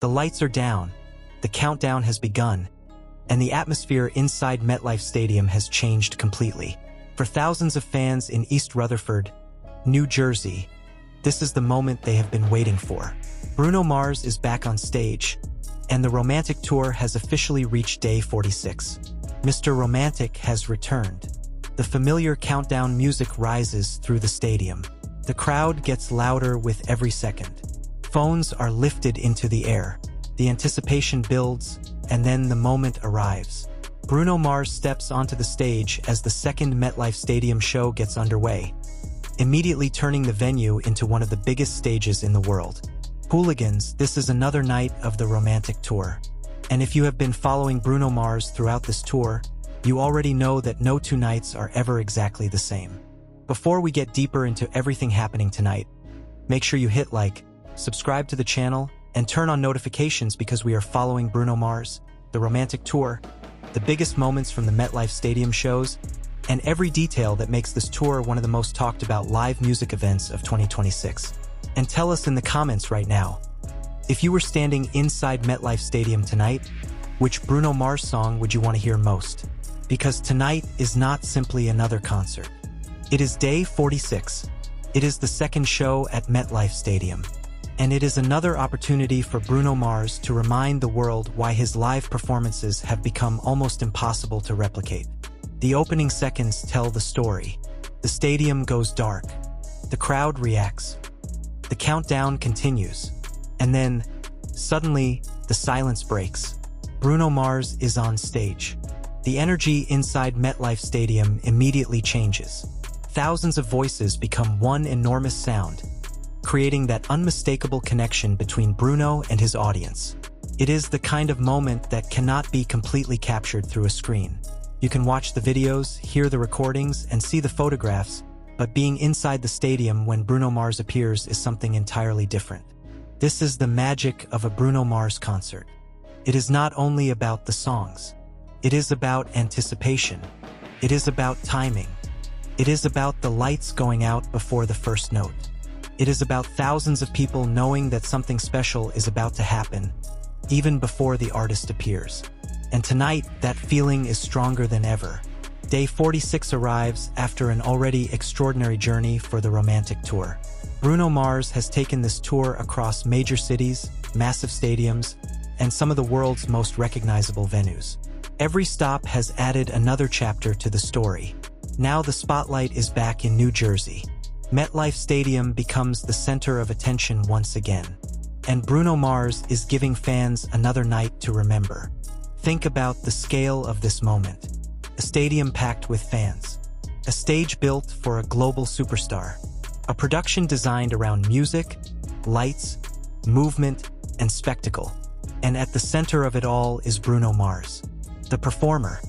The lights are down, the countdown has begun, and the atmosphere inside MetLife Stadium has changed completely. For thousands of fans in East Rutherford, New Jersey, this is the moment they have been waiting for. Bruno Mars is back on stage, and the Romantic Tour has officially reached day 46. Mr. Romantic has returned. The familiar countdown music rises through the stadium. The crowd gets louder with every second. Phones are lifted into the air. The anticipation builds, and then the moment arrives. Bruno Mars steps onto the stage as the second MetLife Stadium show gets underway, immediately turning the venue into one of the biggest stages in the world. Hooligans, this is another night of the Romantic Tour. And if you have been following Bruno Mars throughout this tour, you already know that no two nights are ever exactly the same. Before we get deeper into everything happening tonight, make sure you hit like, subscribe to the channel, and turn on notifications because we are following Bruno Mars, the Romantic Tour, the biggest moments from the MetLife Stadium shows, and every detail that makes this tour one of the most talked about live music events of 2026. And tell us in the comments right now, if you were standing inside MetLife Stadium tonight, which Bruno Mars song would you want to hear most? Because tonight is not simply another concert. It is day 46. It is the second show at MetLife Stadium. And it is another opportunity for Bruno Mars to remind the world why his live performances have become almost impossible to replicate. The opening seconds tell the story. The stadium goes dark. The crowd reacts. The countdown continues. And then, suddenly, the silence breaks. Bruno Mars is on stage. The energy inside MetLife Stadium immediately changes. Thousands of voices become one enormous sound, creating that unmistakable connection between Bruno and his audience. It is the kind of moment that cannot be completely captured through a screen. You can watch the videos, hear the recordings, and see the photographs, but being inside the stadium when Bruno Mars appears is something entirely different. This is the magic of a Bruno Mars concert. It is not only about the songs. It is about anticipation. It is about timing. It is about the lights going out before the first note. It is about thousands of people knowing that something special is about to happen, even before the artist appears. And tonight, that feeling is stronger than ever. Day 46 arrives after an already extraordinary journey for the Romantic Tour. Bruno Mars has taken this tour across major cities, massive stadiums, and some of the world's most recognizable venues. Every stop has added another chapter to the story. Now the spotlight is back in New Jersey. MetLife Stadium becomes the center of attention once again. And Bruno Mars is giving fans another night to remember. Think about the scale of this moment. A stadium packed with fans. A stage built for a global superstar. A production designed around music, lights, movement, and spectacle. And at the center of it all is Bruno Mars. The performer.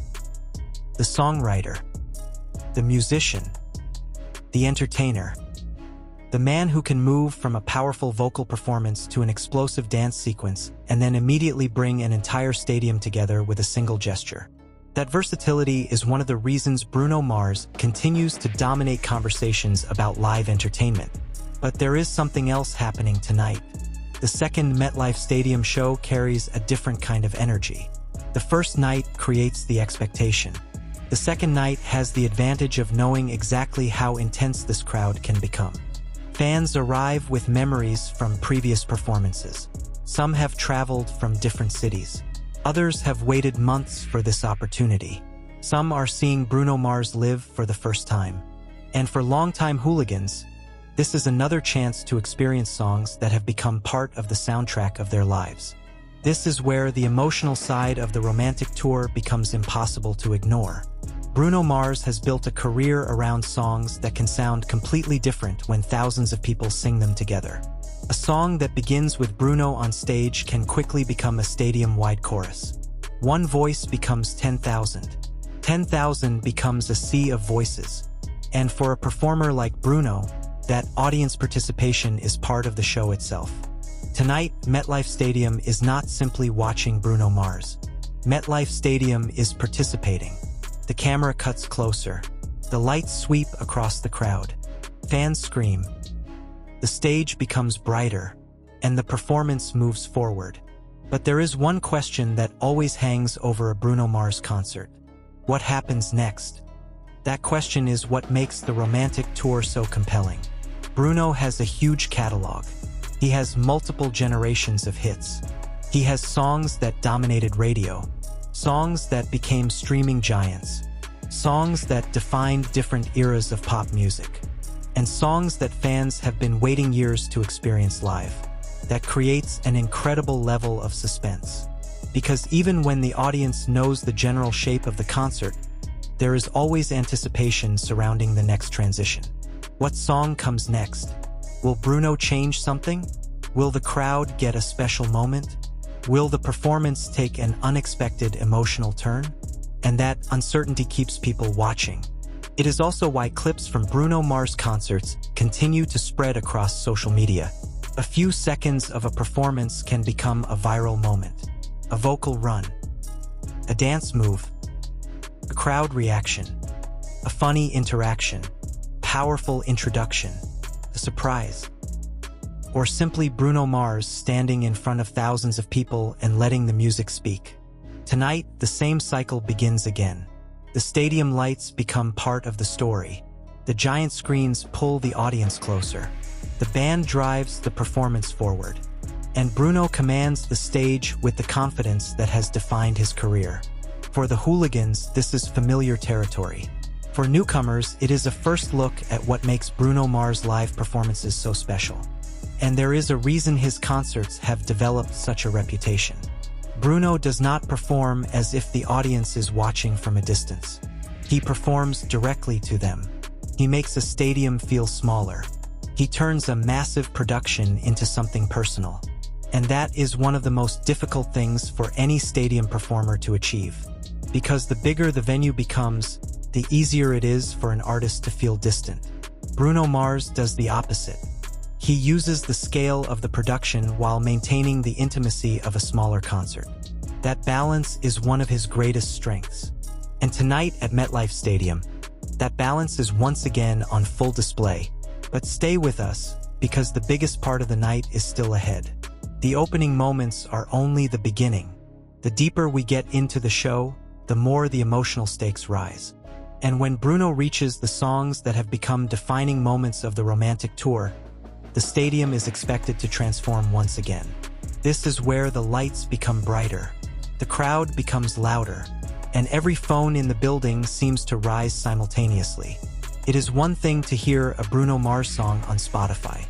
The songwriter. The musician. The entertainer. The man who can move from a powerful vocal performance to an explosive dance sequence and then immediately bring an entire stadium together with a single gesture. That versatility is one of the reasons Bruno Mars continues to dominate conversations about live entertainment. But there is something else happening tonight. The second MetLife Stadium show carries a different kind of energy. The first night creates the expectation. The second night has the advantage of knowing exactly how intense this crowd can become. Fans arrive with memories from previous performances. Some have traveled from different cities. Others have waited months for this opportunity. Some are seeing Bruno Mars live for the first time. And for longtime hooligans, this is another chance to experience songs that have become part of the soundtrack of their lives. This is where the emotional side of the Romantic Tour becomes impossible to ignore. Bruno Mars has built a career around songs that can sound completely different when thousands of people sing them together. A song that begins with Bruno on stage can quickly become a stadium-wide chorus. One voice becomes 10,000. 10,000 becomes a sea of voices. And for a performer like Bruno, that audience participation is part of the show itself. Tonight, MetLife Stadium is not simply watching Bruno Mars. MetLife Stadium is participating. The camera cuts closer. The lights sweep across the crowd. Fans scream. The stage becomes brighter, and the performance moves forward. But there is one question that always hangs over a Bruno Mars concert. What happens next? That question is what makes the romantic tour so compelling. Bruno has a huge catalog. He has multiple generations of hits. He has songs that dominated radio, songs that became streaming giants, songs that defined different eras of pop music, and songs that fans have been waiting years to experience live. That creates an incredible level of suspense. Because even when the audience knows the general shape of the concert, there is always anticipation surrounding the next transition. What song comes next? Will Bruno change something? Will the crowd get a special moment? Will the performance take an unexpected emotional turn? And that uncertainty keeps people watching. It is also why clips from Bruno Mars concerts continue to spread across social media. A few seconds of a performance can become a viral moment. A vocal run, a dance move, a crowd reaction, a funny interaction, powerful introduction, a surprise, or simply Bruno Mars standing in front of thousands of people and letting the music speak. Tonight, the same cycle begins again. The stadium lights become part of the story. The giant screens pull the audience closer. The band drives the performance forward. And Bruno commands the stage with the confidence that has defined his career. For the Hooligans, this is familiar territory. For newcomers, it is a first look at what makes Bruno Mars' live performances so special. And there is a reason his concerts have developed such a reputation. Bruno does not perform as if the audience is watching from a distance. He performs directly to them. He makes a stadium feel smaller. He turns a massive production into something personal. And that is one of the most difficult things for any stadium performer to achieve. Because the bigger the venue becomes, the easier it is for an artist to feel distant. Bruno Mars does the opposite. He uses the scale of the production while maintaining the intimacy of a smaller concert. That balance is one of his greatest strengths. And tonight at MetLife Stadium, that balance is once again on full display. But stay with us, because the biggest part of the night is still ahead. The opening moments are only the beginning. The deeper we get into the show, the more the emotional stakes rise. And when Bruno reaches the songs that have become defining moments of the romantic tour, the stadium is expected to transform once again. This is where the lights become brighter, the crowd becomes louder, and every phone in the building seems to rise simultaneously. It is one thing to hear a Bruno Mars song on Spotify.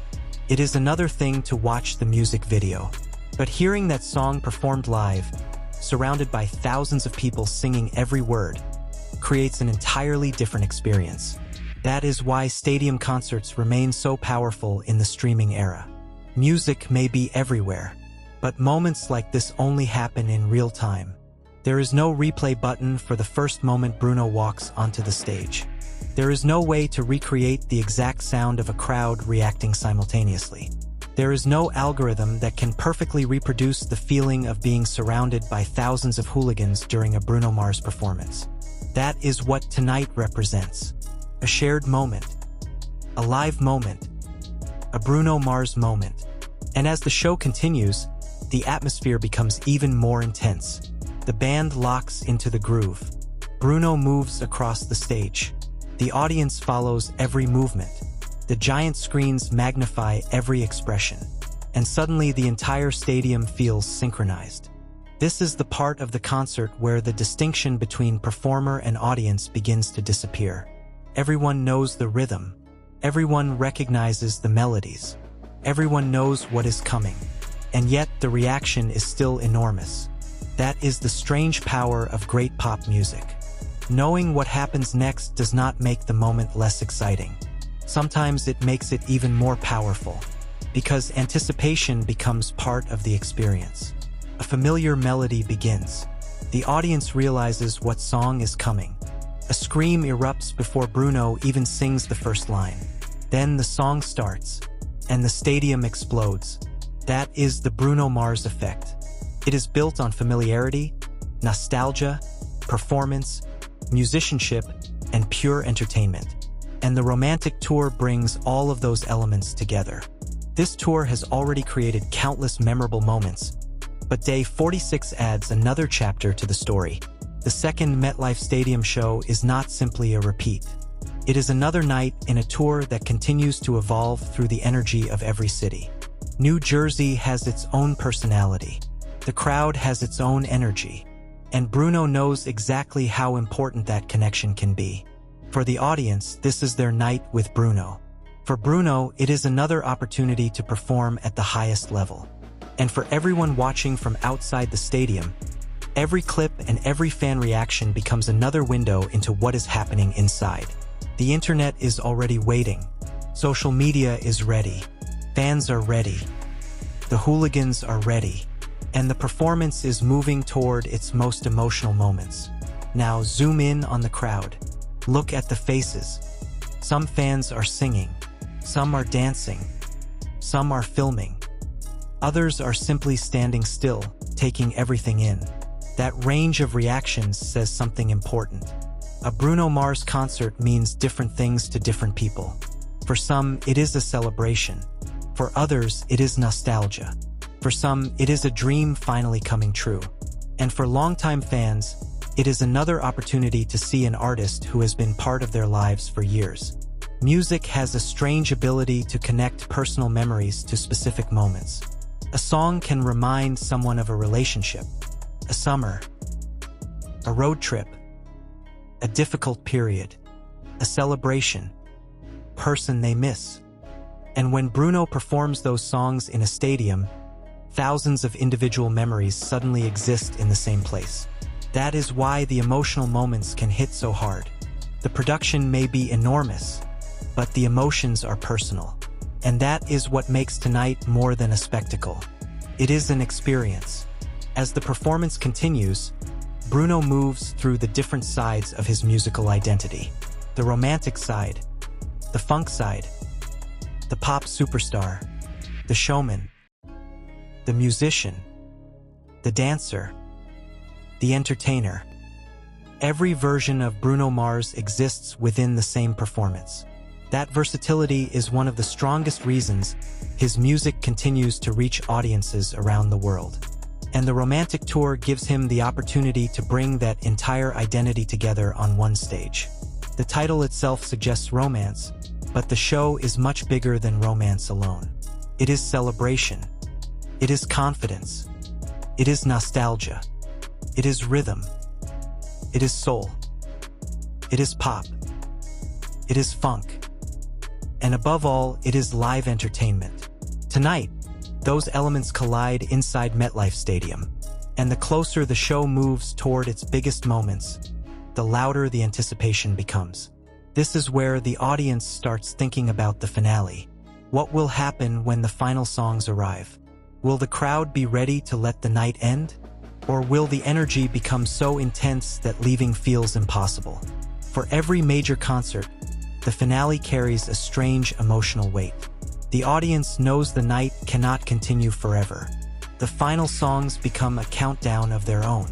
It is another thing to watch the music video. But hearing that song performed live, surrounded by thousands of people singing every word, creates an entirely different experience. That is why stadium concerts remain so powerful in the streaming era. Music may be everywhere, but moments like this only happen in real time. There is no replay button for the first moment Bruno walks onto the stage. There is no way to recreate the exact sound of a crowd reacting simultaneously. There is no algorithm that can perfectly reproduce the feeling of being surrounded by thousands of hooligans during a Bruno Mars performance. That is what tonight represents. A shared moment. A live moment. A Bruno Mars moment. And as the show continues, the atmosphere becomes even more intense. The band locks into the groove. Bruno moves across the stage. The audience follows every movement. The giant screens magnify every expression. And suddenly the entire stadium feels synchronized. This is the part of the concert where the distinction between performer and audience begins to disappear. Everyone knows the rhythm. Everyone recognizes the melodies. Everyone knows what is coming. And yet the reaction is still enormous. That is the strange power of great pop music. Knowing what happens next does not make the moment less exciting. Sometimes it makes it even more powerful, because anticipation becomes part of the experience. A familiar melody begins. The audience realizes what song is coming. A scream erupts before Bruno even sings the first line. Then the song starts, and the stadium explodes. That is the Bruno Mars effect. It is built on familiarity, nostalgia, performance, musicianship, and pure entertainment. And the romantic tour brings all of those elements together. This tour has already created countless memorable moments, But day 46 adds another chapter to the story. The second MetLife Stadium show is not simply a repeat. It is another night in a tour that continues to evolve through the energy of every city. New Jersey has its own personality. The crowd has its own energy. And Bruno knows exactly how important that connection can be. For the audience, this is their night with Bruno. For Bruno, it is another opportunity to perform at the highest level. And for everyone watching from outside the stadium, every clip and every fan reaction becomes another window into what is happening inside. The internet is already waiting. Social media is ready. Fans are ready. The hooligans are ready. And the performance is moving toward its most emotional moments. Now zoom in on the crowd. Look at the faces. Some fans are singing. Some are dancing. Some are filming. Others are simply standing still, taking everything in. That range of reactions says something important. A Bruno Mars concert means different things to different people. For some, it is a celebration. For others, it is nostalgia. For some, it is a dream finally coming true. And for longtime fans, it is another opportunity to see an artist who has been part of their lives for years. Music has a strange ability to connect personal memories to specific moments. A song can remind someone of a relationship, a summer, a road trip, a difficult period, a celebration, person they miss. And when Bruno performs those songs in a stadium, thousands of individual memories suddenly exist in the same place. That is why the emotional moments can hit so hard. The production may be enormous, but the emotions are personal. And that is what makes tonight more than a spectacle. It is an experience. As the performance continues, Bruno moves through the different sides of his musical identity. The romantic side, the funk side, the pop superstar, the showman, the musician, the dancer, the entertainer. Every version of Bruno Mars exists within the same performance. That versatility is one of the strongest reasons his music continues to reach audiences around the world. And the romantic tour gives him the opportunity to bring that entire identity together on one stage. The title itself suggests romance, but the show is much bigger than romance alone. It is celebration. It is confidence. It is nostalgia. It is rhythm. It is soul. It is pop. It is funk. And above all, it is live entertainment. Tonight, those elements collide inside MetLife Stadium. And the closer the show moves toward its biggest moments, the louder the anticipation becomes. This is where the audience starts thinking about the finale. What will happen when the final songs arrive? Will the crowd be ready to let the night end? Or will the energy become so intense that leaving feels impossible? For every major concert, the finale carries a strange emotional weight. The audience knows the night cannot continue forever. The final songs become a countdown of their own.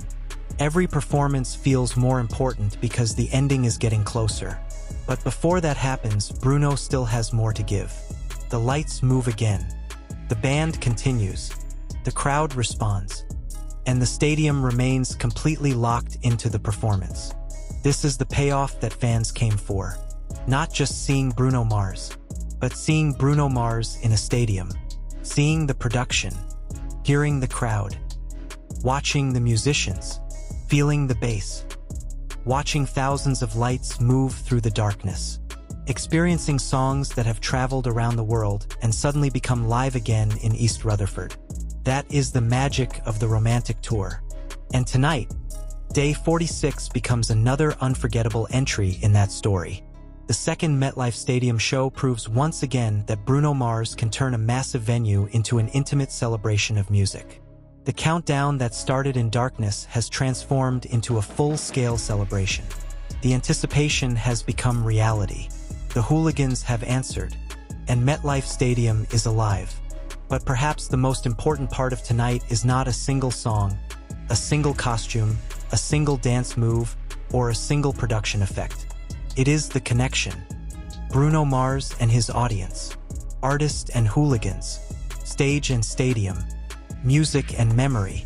Every performance feels more important because the ending is getting closer. But before that happens, Bruno still has more to give. The lights move again. The band continues. The crowd responds. And the stadium remains completely locked into the performance. This is the payoff that fans came for. Not just seeing Bruno Mars, but seeing Bruno Mars in a stadium. Seeing the production. Hearing the crowd. Watching the musicians. Feeling the bass. Watching thousands of lights move through the darkness. Experiencing songs that have traveled around the world and suddenly become live again in East Rutherford. That is the magic of the romantic tour. And tonight, day 46 becomes another unforgettable entry in that story. The second MetLife Stadium show proves once again that Bruno Mars can turn a massive venue into an intimate celebration of music. The countdown that started in darkness has transformed into a full-scale celebration. The anticipation has become reality. The hooligans have answered, and MetLife Stadium is alive. But perhaps the most important part of tonight is not a single song, a single costume, a single dance move, or a single production effect. It is the connection. Bruno Mars and his audience, artists and hooligans, stage and stadium, music, and memory.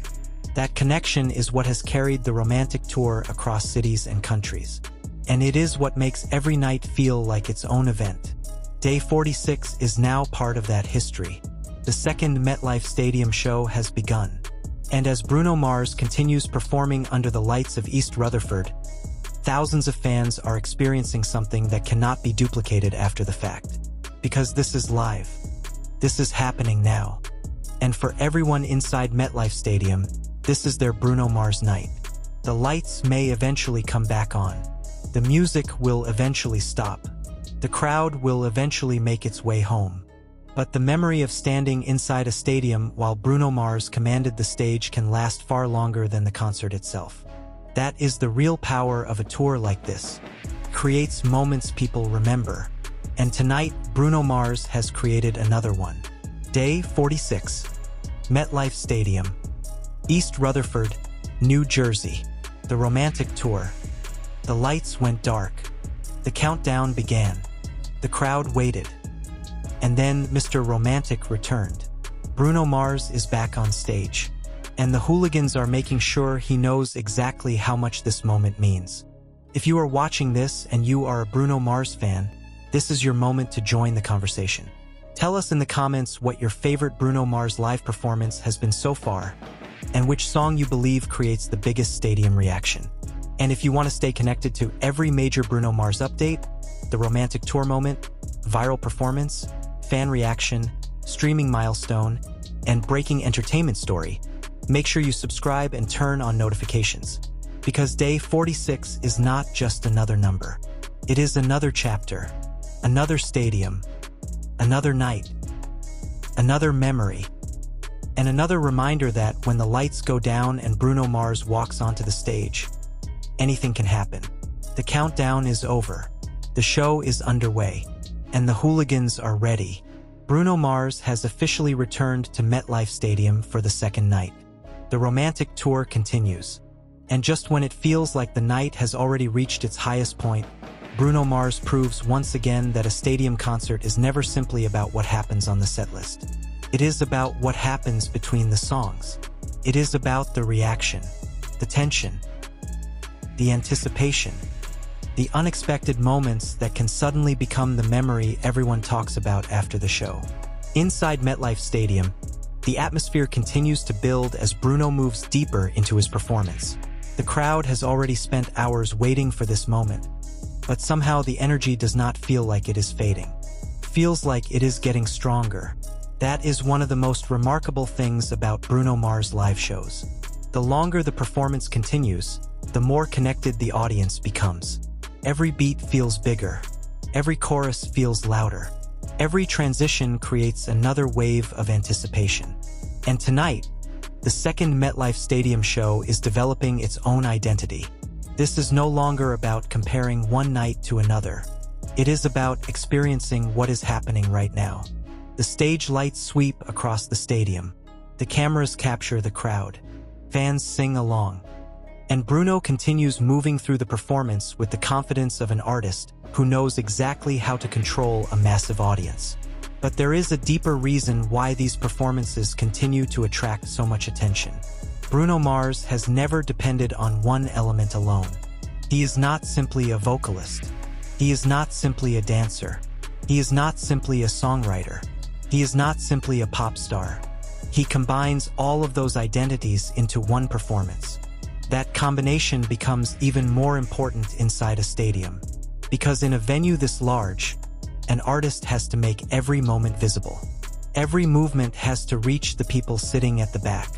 That connection is what has carried the romantic tour across cities and countries. And it is what makes every night feel like its own event. Day 46 is now part of that history. The second MetLife Stadium show has begun. And as Bruno Mars continues performing under the lights of East Rutherford, thousands of fans are experiencing something that cannot be duplicated after the fact. Because this is live. This is happening now. And for everyone inside MetLife Stadium, this is their Bruno Mars night. The lights may eventually come back on. The music will eventually stop. The crowd will eventually make its way home. But the memory of standing inside a stadium while Bruno Mars commanded the stage can last far longer than the concert itself. That is the real power of a tour like this. It creates moments people remember. And tonight, Bruno Mars has created another one. Day 46. MetLife Stadium, East Rutherford, New Jersey. The romantic tour. The lights went dark. The countdown began. The crowd waited. And then Mr. Romantic returned. Bruno Mars is back on stage. And the Hooligans are making sure he knows exactly how much this moment means. If you are watching this and you are a Bruno Mars fan, this is your moment to join the conversation. Tell us in the comments what your favorite Bruno Mars live performance has been so far, and which song you believe creates the biggest stadium reaction. And if you want to stay connected to every major Bruno Mars update, the romantic tour moment, viral performance, fan reaction, streaming milestone, and breaking entertainment story, make sure you subscribe and turn on notifications. Because day 46 is not just another number. It is another chapter, another stadium, another night, another memory, and another reminder that when the lights go down and Bruno Mars walks onto the stage, anything can happen. The countdown is over. The show is underway. And the Hooligans are ready. Bruno Mars has officially returned to MetLife Stadium for the second night. The romantic tour continues. And just when it feels like the night has already reached its highest point, Bruno Mars proves once again that a stadium concert is never simply about what happens on the setlist. It is about what happens between the songs. It is about the reaction, the tension, the anticipation, the unexpected moments that can suddenly become the memory everyone talks about after the show. Inside MetLife Stadium, the atmosphere continues to build as Bruno moves deeper into his performance. The crowd has already spent hours waiting for this moment, but somehow the energy does not feel like it is fading. It feels like it is getting stronger. That is one of the most remarkable things about Bruno Mars live shows. The longer the performance continues, the more connected the audience becomes. Every beat feels bigger. Every chorus feels louder. Every transition creates another wave of anticipation. And tonight, the second MetLife Stadium show is developing its own identity. This is no longer about comparing one night to another. It is about experiencing what is happening right now. The stage lights sweep across the stadium. The cameras capture the crowd. Fans sing along. And Bruno continues moving through the performance with the confidence of an artist who knows exactly how to control a massive audience. But there is a deeper reason why these performances continue to attract so much attention. Bruno Mars has never depended on one element alone. He is not simply a vocalist. He is not simply a dancer. He is not simply a songwriter. He is not simply a pop star. He combines all of those identities into one performance. That combination becomes even more important inside a stadium. Because in a venue this large, an artist has to make every moment visible. Every movement has to reach the people sitting at the back.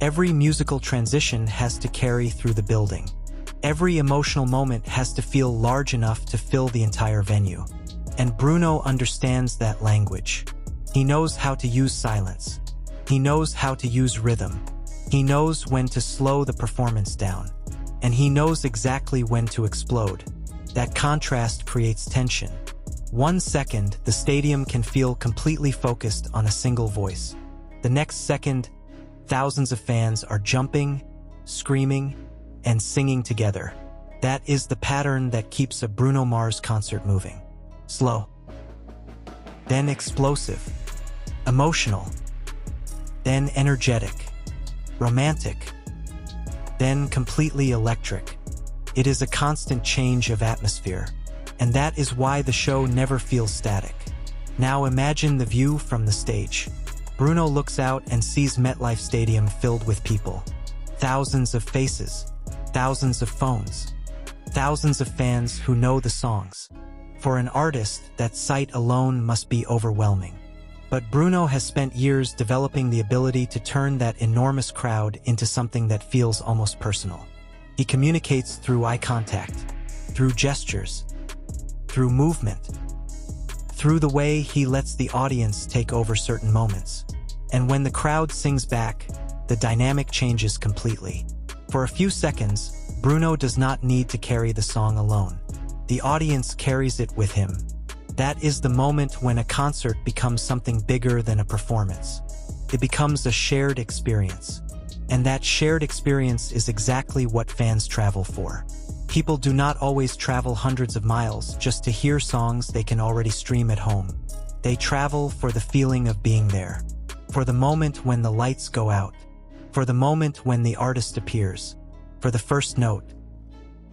Every musical transition has to carry through the building. Every emotional moment has to feel large enough to fill the entire venue. And Bruno understands that language. He knows how to use silence. He knows how to use rhythm. He knows when to slow the performance down. And he knows exactly when to explode. That contrast creates tension. 1 second, the stadium can feel completely focused on a single voice. The next second, thousands of fans are jumping, screaming, and singing together. That is the pattern that keeps a Bruno Mars concert moving. Slow. Then explosive. Emotional. then energetic, romantic, then completely electric. It is a constant change of atmosphere, and that is why the show never feels static. Now imagine the view from the stage. Bruno looks out and sees MetLife Stadium filled with people. Thousands of faces, thousands of phones, thousands of fans who know the songs. For an artist, that sight alone must be overwhelming. But Bruno has spent years developing the ability to turn that enormous crowd into something that feels almost personal. He communicates through eye contact, through gestures, through movement, through the way he lets the audience take over certain moments. And when the crowd sings back, the dynamic changes completely. For a few seconds, Bruno does not need to carry the song alone. The audience carries it with him. That is the moment when a concert becomes something bigger than a performance. It becomes a shared experience. And that shared experience is exactly what fans travel for. People do not always travel hundreds of miles just to hear songs they can already stream at home. They travel for the feeling of being there, for the moment when the lights go out, for the moment when the artist appears, for the first note,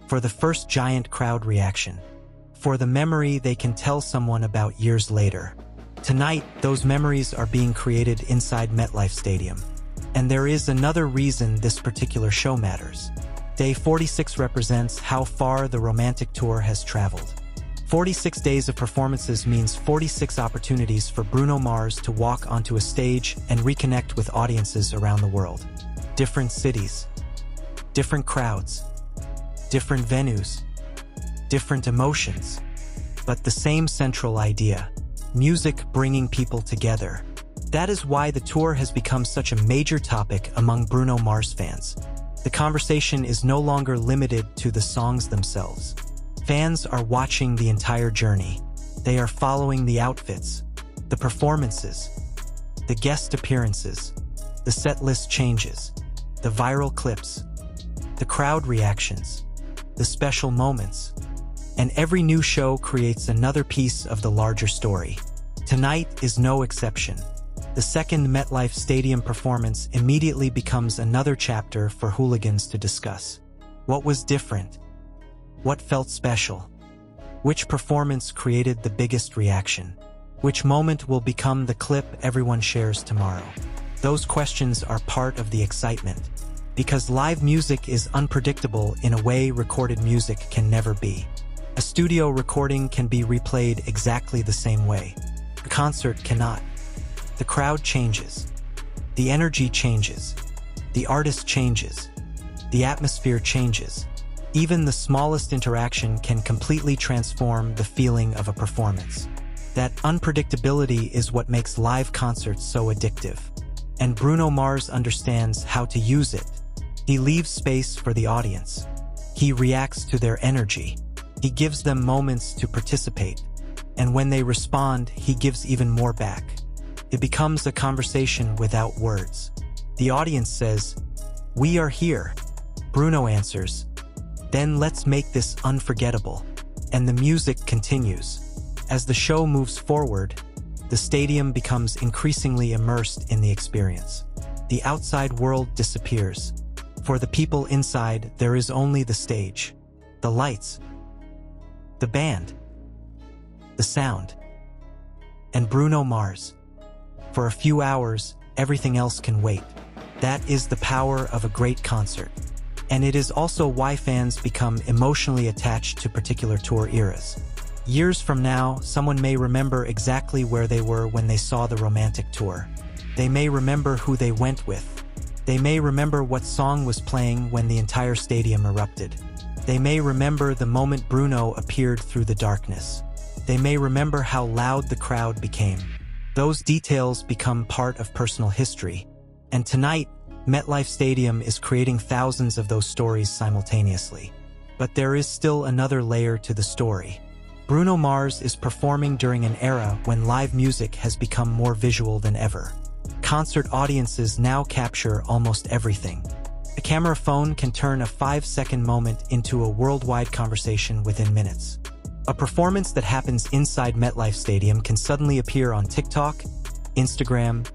for the first giant crowd reaction, for the memory they can tell someone about years later. Tonight, those memories are being created inside MetLife Stadium. And there is another reason this particular show matters. Day 46 represents how far the romantic tour has traveled. 46 days of performances means 46 opportunities for Bruno Mars to walk onto a stage and reconnect with audiences around the world. Different cities, different crowds, different venues, different emotions, but the same central idea: music bringing people together. That is why the tour has become such a major topic among Bruno Mars fans. The conversation is no longer limited to the songs themselves. Fans are watching the entire journey. They are following the outfits, the performances, the guest appearances, the set list changes, the viral clips, the crowd reactions, the special moments. And every new show creates another piece of the larger story. Tonight is no exception. The second MetLife Stadium performance immediately becomes another chapter for Hooligans to discuss. What was different? What felt special? Which performance created the biggest reaction? Which moment will become the clip everyone shares tomorrow? Those questions are part of the excitement, because live music is unpredictable in a way recorded music can never be. A studio recording can be replayed exactly the same way. A concert cannot. The crowd changes. The energy changes. The artist changes. The atmosphere changes. Even the smallest interaction can completely transform the feeling of a performance. That unpredictability is what makes live concerts so addictive. And Bruno Mars understands how to use it. He leaves space for the audience. He reacts to their energy. He gives them moments to participate. And when they respond, he gives even more back. It becomes a conversation without words. The audience says, "We are here." Bruno answers, "Then let's make this unforgettable." And the music continues. As the show moves forward, the stadium becomes increasingly immersed in the experience. The outside world disappears. For the people inside, there is only the stage, the lights, the band, the sound, and Bruno Mars. For a few hours, everything else can wait. That is the power of a great concert. And it is also why fans become emotionally attached to particular tour eras. Years from now, someone may remember exactly where they were when they saw the romantic tour. They may remember who they went with. They may remember what song was playing when the entire stadium erupted. They may remember the moment Bruno appeared through the darkness. They may remember how loud the crowd became. Those details become part of personal history. And tonight, MetLife Stadium is creating thousands of those stories simultaneously. But there is still another layer to the story. Bruno Mars is performing during an era when live music has become more visual than ever. Concert audiences now capture almost everything. A camera phone can turn a 5-second moment into a worldwide conversation within minutes. A performance that happens inside MetLife Stadium can suddenly appear on TikTok, Instagram,